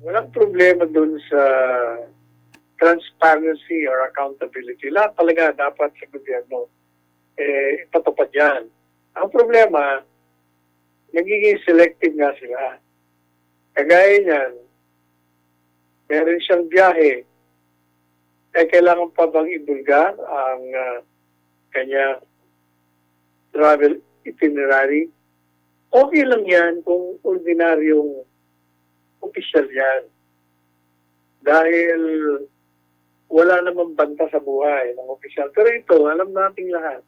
walang problema dun sa transparency or accountability. Lahat talaga dapat sa gobyerno ipatupad yan. Ang problema, nagiging selective nga sila. Kagaya niyan, meron siyang biyahe, kailangan pa bang ibulgar ang kanya travel itinerary? Okay lang yan kung ordinaryong opisyal yan. Dahil wala namang banta sa buhay ng opisyal. Pero ito, alam nating lahat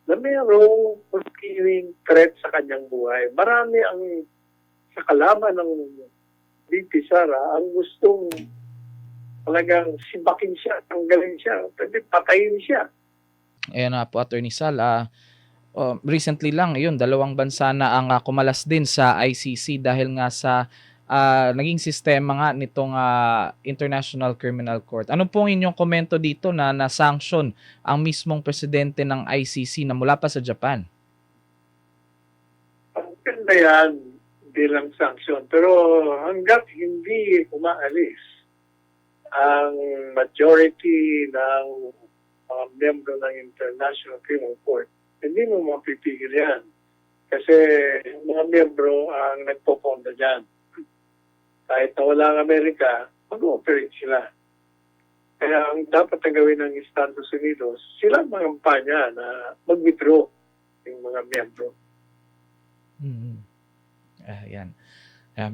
na mayroong continuing threat sa kanyang buhay. Marami ang sa kalaman ng VP Sara ang gustong talagang sibakin siya, tanggalin siya, pwede patayin siya. Ayan na po, Attorney Sal. Recently lang, yun, dalawang bansa na ang kumalas din sa ICC dahil nga sa naging sistema nga nitong International Criminal Court. Ano pong inyong komento dito na na-sanction ang mismong presidente ng ICC na mula pa sa Japan? Ang ganda yan bilang sanction. Pero hanggat hindi umaalis ang majority ng mga miyembro ng International Criminal Court, hindi mo mapipigil yan. Kasi mga miyembro ang nagpoponda dyan. Kahit na wala ang Amerika, mag-ooperate sila. Kaya ang dapat na gawin ng Estados Unidos, sila mga kampanya na mag-withdraw yung mga miyembro. Yan.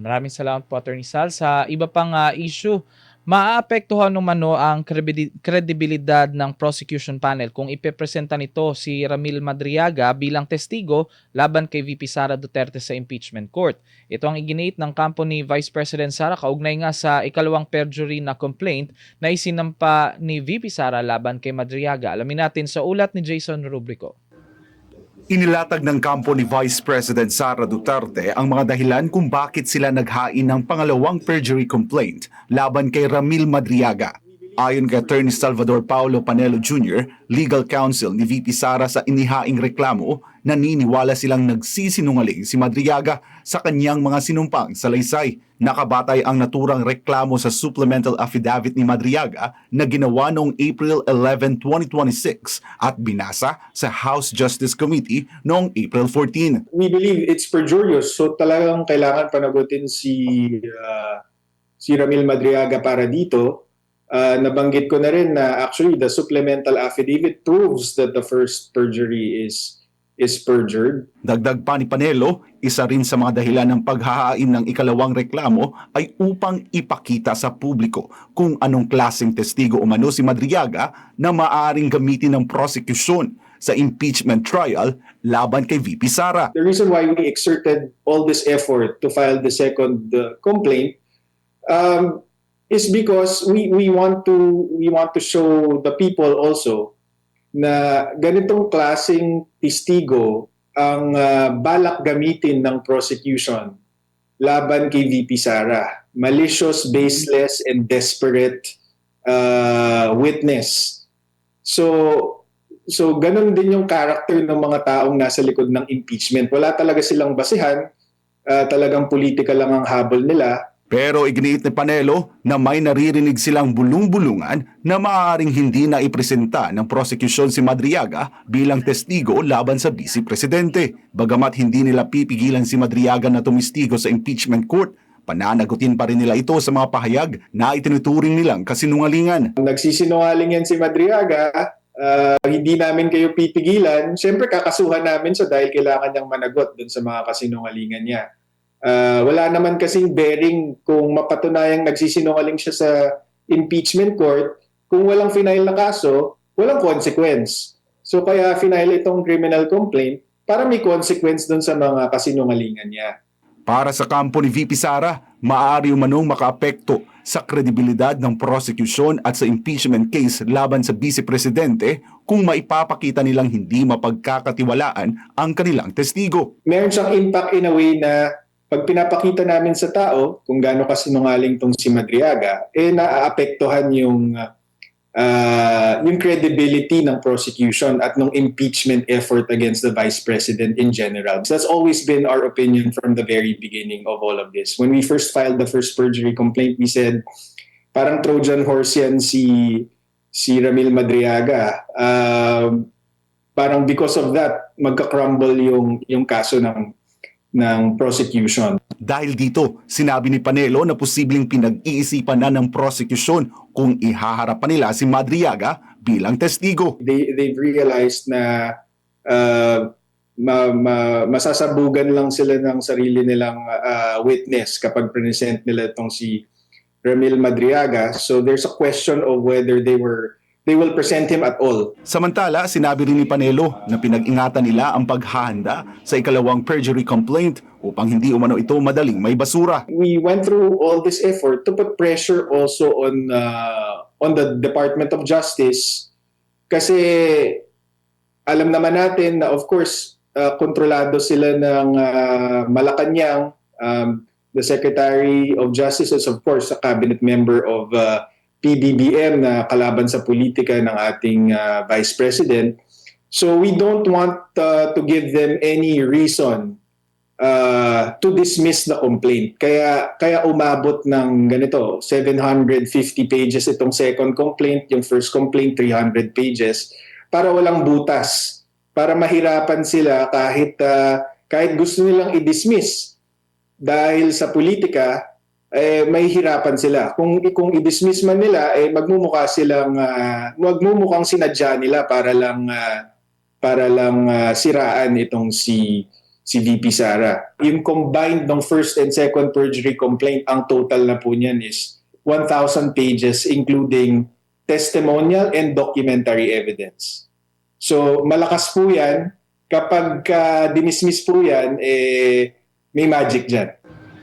Maraming salamat po, Attorney Sal. Sa iba pang issue, maaapektuhan naman ang kredibilidad ng prosecution panel kung ipepresenta nito si Ramil Madriaga bilang testigo laban kay VP Sara Duterte sa impeachment court. Ito ang iginiit ng kampo ni Vice President Sara kaugnay nga sa ikalawang perjury na complaint na isinampa ni VP Sara laban kay Madriaga. Alamin natin sa ulat ni Jason Rubrico. Inilatag ng kampo ni Vice President Sara Duterte ang mga dahilan kung bakit sila naghain ng pangalawang perjury complaint laban kay Ramil Madriaga. Ayon kay Attorney Salvador Paulo Panelo Jr., legal counsel ni VP Sara sa inihaing reklamo, naniniwala silang nagsisinungaling si Madriaga sa kanyang mga sinumpang salaysay. Nakabatay ang naturang reklamo sa supplemental affidavit ni Madriaga na ginawa noong April 11, 2026 at binasa sa House Justice Committee noong April 14. We believe it's perjurious, so talagang kailangan panagutin si Ramil Madriaga para dito. Nabanggit ko na rin na actually the supplemental affidavit proves that the first perjury is perjured. Dagdag pa ni Panelo, isa rin sa mga dahilan ng paghahain ng ikalawang reklamo ay upang ipakita sa publiko kung anong klaseng testigo umano si Madriaga na maaaring gamitin ng prosecution sa impeachment trial laban kay VP Sara. The reason why we exerted all this effort to file the second complaint is because we want to show the people also na ganitong klaseng testigo ang balak gamitin ng prosecution laban kay VP Sara. Malicious, baseless, and desperate witness. So ganun din yung character ng mga taong nasa likod ng impeachment. Wala talaga silang basihan, talagang politika lang ang habol nila. Pero iginiit ni Panelo na may naririnig silang bulung-bulungan na maaaring hindi na ipresenta ng prosecution si Madriaga bilang testigo laban sa Vice Presidente. Bagamat hindi nila pipigilan si Madriaga na tumistigo sa impeachment court, pananagutin pa rin nila ito sa mga pahayag na itinuturing nilang kasinungalingan. Nagsisinungaling yan si Madriaga, hindi namin kayo pipigilan. Siyempre kakasuhan namin siya dahil kailangan niyang managot dun sa mga kasinungalingan niya. Wala naman kasing bearing kung mapatunayang nagsisinungaling siya sa impeachment court. Kung walang final na kaso, walang consequence. So kaya final itong criminal complaint para may consequence dun sa mga kasinungalingan niya. Para sa kampo ni VP Sara, maaari umanong makaapekto sa kredibilidad ng prosecution at sa impeachment case laban sa Vice Presidente kung maipapakita nilang hindi mapagkakatiwalaan ang kanilang testigo. Meron siyang impact in a way na pag pinapakita namin sa tao kung gaano kasinungaling tong si Madriaga, naaapektuhan yung yung credibility ng prosecution at ng impeachment effort against the Vice President in general. So that's always been our opinion from the very beginning of all of this. When we first filed the first perjury complaint, we said, parang Trojan horse yan si Ramil Madriaga. Parang because of that, magka-crumble yung kaso ng prosecution. Dahil dito, sinabi ni Panelo na posibleng pinag-iisipan na ng prosecution kung ihaharap pa nila si Madriaga bilang testigo. They've realized na masasabugan lang sila ng sarili nilang witness kapag present nila itong si Ramil Madriaga. So there's a question of whether they will present him at all. Samantala, sinabi rin ni Panelo na pinag-ingatan nila ang paghahanda sa ikalawang perjury complaint upang hindi umano ito madaling may basura. We went through all this effort to put pressure also on the Department of Justice kasi alam naman natin na of course kontrolado sila ng Malacanang. The Secretary of Justice is of course a cabinet member of PBBM na kalaban sa politika ng ating Vice President. So we don't want to give them any reason to dismiss the complaint. Kaya umabot ng ganito, 750 pages itong second complaint, yung first complaint 300 pages para walang butas, para mahirapan sila kahit gusto nilang i-dismiss dahil sa politika may hirapan sila. Kung i-dismiss man nila, magmumukhang sinadya nila para lang siraan itong si VP Sara. Yung combined ng first and second perjury complaint, ang total na po niyan is 1,000 pages including testimonial and documentary evidence. So malakas po yan. Kapag dinismiss po yan, may magic dyan.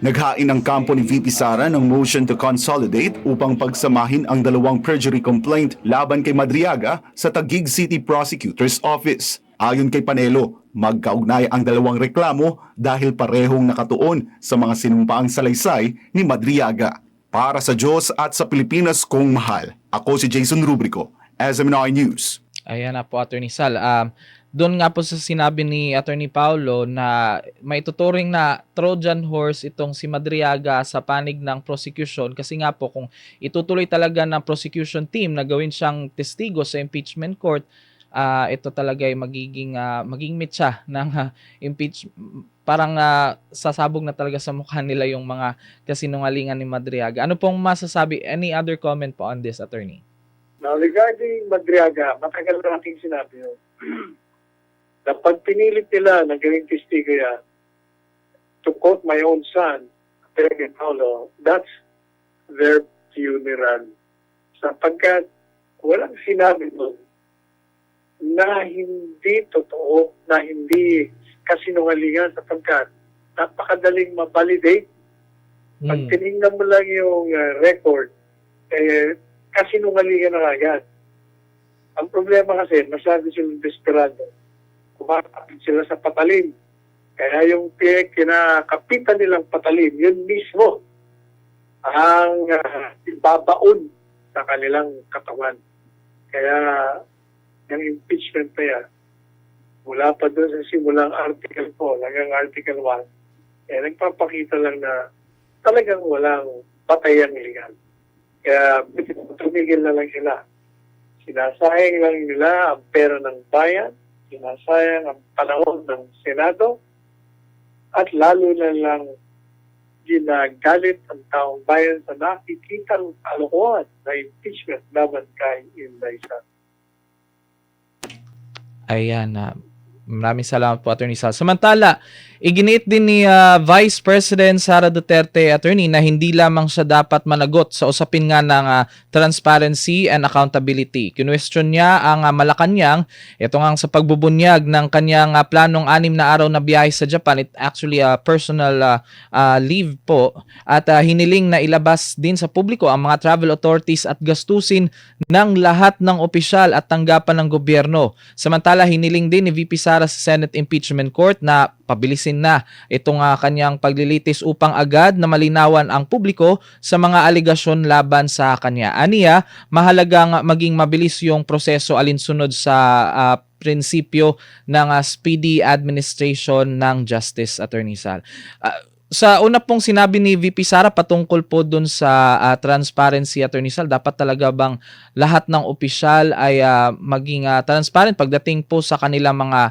Naghain ang kampo ni VP Sara ng motion to consolidate upang pagsamahin ang dalawang perjury complaint laban kay Madriaga sa Taguig City Prosecutor's Office. Ayon kay Panelo, magkaugnay ang dalawang reklamo dahil parehong nakatuon sa mga sinumpaang salaysay ni Madriaga. Para sa Diyos at sa Pilipinas kong mahal, ako si Jason Rubrico, SMNI News. Ayan na po, Attorney Sal. Doon nga po sa sinabi ni Attorney Paulo na may tuturing na Trojan horse itong si Madriaga sa panig ng prosecution kasi nga po kung itutuloy talaga ng prosecution team na gawin siyang testigo sa impeachment court, ito talaga ay magiging mitsa ng parang sasabog na talaga sa mukha nila yung mga kasinungalingan ni Madriaga. Ano pong masasabi? Any other comment po on this, Attorney? Now, regarding Madriaga, matagal na nating sinabi yun. Na pag pinilit nila na gawing testigo yan, to quote my own son, Attorney Paulo, that's their funeral. Sapagkat walang sinabi doon na hindi totoo, na hindi kasinungalingan sapagkat napakadaling ma-validate. Pag tinignan mo lang yung record, kasinungalingan na agad. Ang problema kasi, masyado silang desperado. Kumakapit sila sa patalim. Kaya yung kinakapitan nilang patalim, yun mismo ang ibabaon sa kanilang katawan. Kaya yung impeachment na yan, mula pa doon sa simulang Article 4 hanggang Article 1, nagpapakita lang na talagang walang patayang legal. Kaya tumigil na lang sila. Sinasayang lang nila ang pera ng bayan, sinasayang ang panahon ng Senado, at lalo na lang ginagalit ang taong bayan sa nakikitang kalokohan na impeachment laban kay Inday Sara. Ayan, maraming salamat po, Attorney Sal. Samantala, iginiit din ni Vice President Sara Duterte, Attorney, na hindi lamang siya dapat managot sa usapin nga ng transparency and accountability. Kinwestiyon niya ang Malacanang, ito nga sa pagbubunyag ng kanyang planong 6 na araw na biyahe sa Japan. It actually personal leave po. At hiniling na ilabas din sa publiko ang mga travel authorities at gastusin ng lahat ng opisyal at tanggapan ng gobyerno. Samantala, hiniling din ni VP Sara sa Senate Impeachment Court na pabilisin na itong kanyang paglilitis upang agad na malinawan ang publiko sa mga aligasyon laban sa kanya. Aniya, mahalagang maging mabilis yung proseso alinsunod sa prinsipyo ng speedy administration ng justice, Attorney Sal. Sa una pong sinabi ni VP Sara patungkol po dun sa transparency, Attorney Sal, dapat talaga bang lahat ng opisyal ay maging transparent pagdating po sa kanilang mga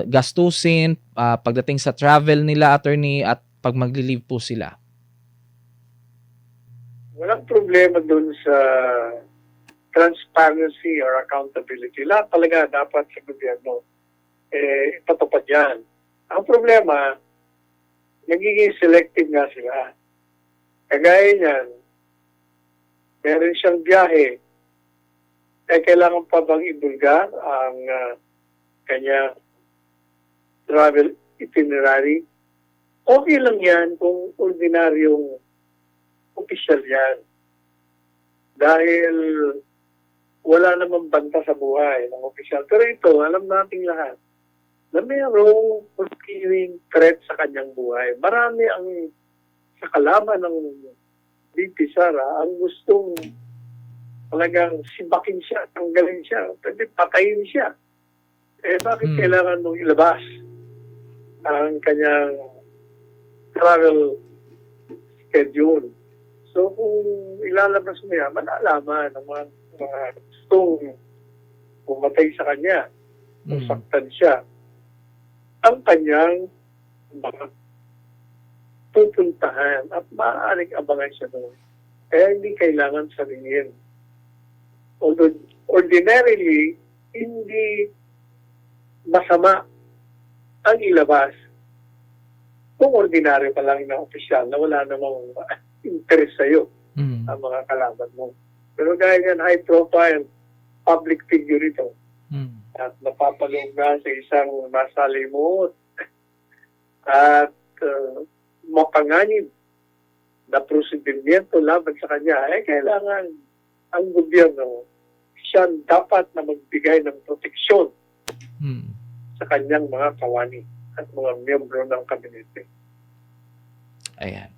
gastusin, pagdating sa travel nila, Attorney, at pag magli-leave po sila? Walang problema dun sa transparency or accountability. Lahat talaga dapat sa gobyerno patupad yan. Ang problema, nagiging selective nga sila. Kagaya niyan, meron siyang biyahe, kailangan pa bang ibulgar ang kanya travel itinerary? Okay lang yan kung ordinaryong opisyal yan. Dahil wala namang banta sa buhay ng opisyal. Pero ito, alam nating lahat, na mayroong continuing threat sa kanyang buhay. Marami ang sa kalaman ng VP Sara ang gustong talagang sibakin siya, tanggalin siya, pwede patayin siya. Bakit kailangan mong ilabas ang kanyang travel schedule? So kung ilalabas mo yan, malalaman ng mga gustong pumatay sa kanya, kung saktan siya, ang kanyang mga pupuntahan at maaaring abangan siya doon. Kaya hindi kailangan sabihin. Although ordinarily, hindi masama ang ilabas kung ordinaryo pa lang na opisyal na wala namang interest sa'yo ang mga kalaban mo. Pero dahil yan high profile public figure ito, at napapalong na sa isang masalimot at mapanganib na prosedimento laban sa kanya, kailangan ang gobyerno siya dapat na magbigay ng proteksyon sa kanyang mga kawani at mga miyembro ng kabinete. Ayan.